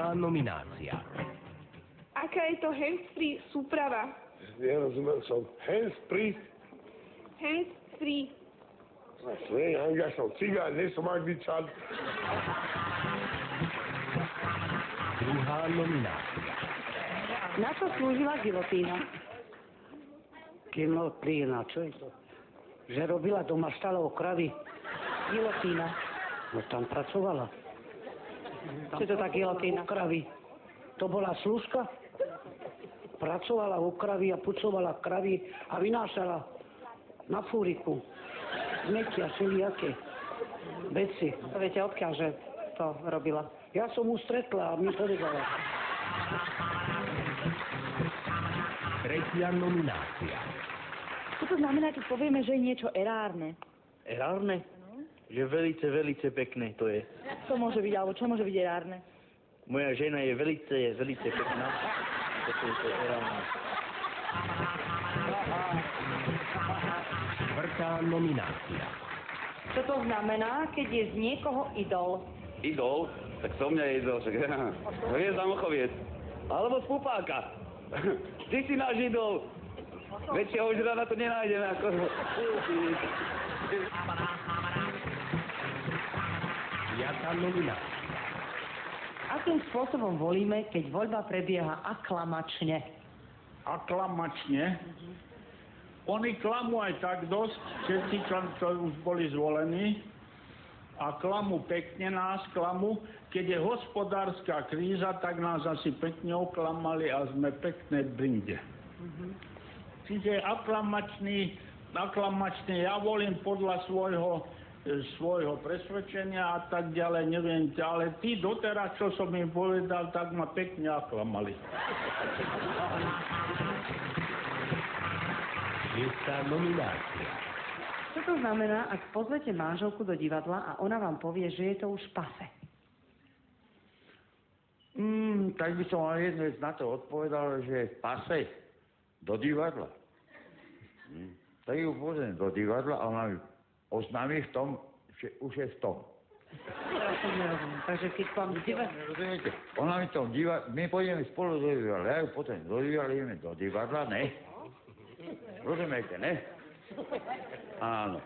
Druhá nominácia. Aká je to hands-free súprava? Nerozumel som. Hands-free? Hands-free. Ja som cigán, nie som Angličan. Druhá nominácia. Na čo slúžila gilotína? Gilotína, čo je to? Že robila doma stále kravy. Gilotína. No tam pracovala. Čo je to tá gilotína? Kravy. To bola služka. Pracovala u kravy a pucovala kravy a vynášala na fúriku. Smetia, všelijaké veci. To viete, odkiaľ, že to robila? Ja som mu stretla a mi povedala. Tretia nominácia. Čo to znamená, keď povieme, že je niečo erárne? Erárne? Že velice pekné to je. To môže byť, alebo čo môže byť erárne? Moja žena je velice pekná. To je erárne. Štvrtá nominácia. Čo to znamená, keď je z niekoho idol? Idol? Tak so mňa je idol, však Hviezda Mochoviec. Alebo z Pupáka. Ty si náš idol. Väčšieho žrana tu nenájdeme ako... Piatá nominácia. Akým spôsobom volíme, keď voľba prebieha aklamačne? Aklamačne? Oni klamú aj tak dosť, všetci, čo už boli zvolení. A klamú pekne nás, klamú. Keď je hospodárska kríza, tak nás asi pekne oklamali a sme pekné brinde. Čiže aklamačný, ja volím podľa svojho presvedčenia a tak ďalej, neviem, ale tí doteraz, čo som im povedal, tak ma pekne aklamali. Šiestá nominácia. Čo to znamená, ak pozvete manželku do divadla a ona vám povie, že je to už pase? Tak by som aj jednu vec na to odpovedal, že pase do divadla. Tak ju pozvem do divadla a ona mi oznámi v tom, že už je v tom. Ja som nerozumiem. Takže keď vám Rozumiete? Ona mi to my pôjdeme spolu do divadla, ja ju potom do divadla, ideme do divadla, ne? Rozumiete, ne? Áno.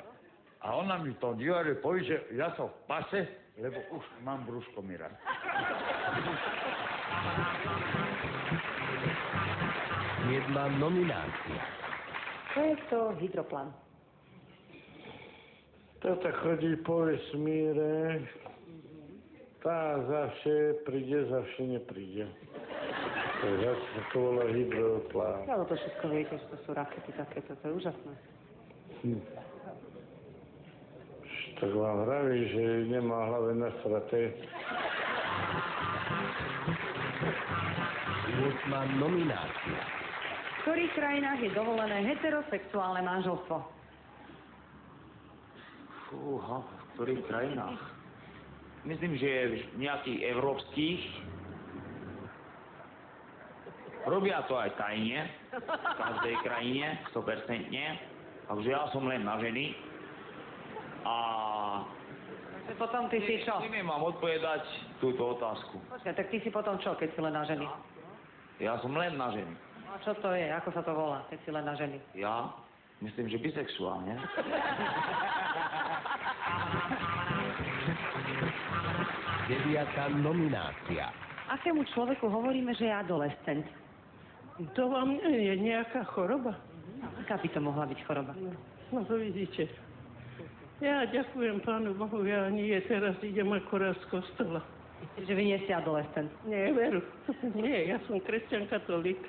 A ona mi v tom divadle povie, že ja som v pase, lebo už mám brúško mi raz. Siedma nominácia. čo je to hydroplán? Tata chodí po vesmíre, tá zavše príde, zavše nepríde. Takže sa to volá hydroplán. Ja to všetko viete, že to sú rakety takéto, to je úžasné. Tak vám vraví, že nemá hlave na strate. 8. nominácia. V ktorých krajinách je dovolené heterosexuálne manželstvo? Fúha, v ktorých krajinách? Myslím, že v nejakých európskych. Robia to aj tajne, v každej krajine, 100%. Takže ja som len na ženy. A... Takže potom ty si čo? Neviem vám odpovedať túto otázku. Počkaj, tak ty si potom čo, keď si len na ženy? Ja som len na ženy. No a čo to je? Ako sa to volá, keď si len na ženy? Ja? Myslím, že bisexuálne. Deviatá nominácia. Akému človeku hovoríme, že je adolescent? To vám nie je nejaká choroba? Aká by to mohla byť choroba? No to vidíte. Ja ďakujem Pánu Bohu, ja nie teraz idem akorát z kostola. Že vy nie ste adolescent? Nie, veru. Nie, ja som kresťan katolík.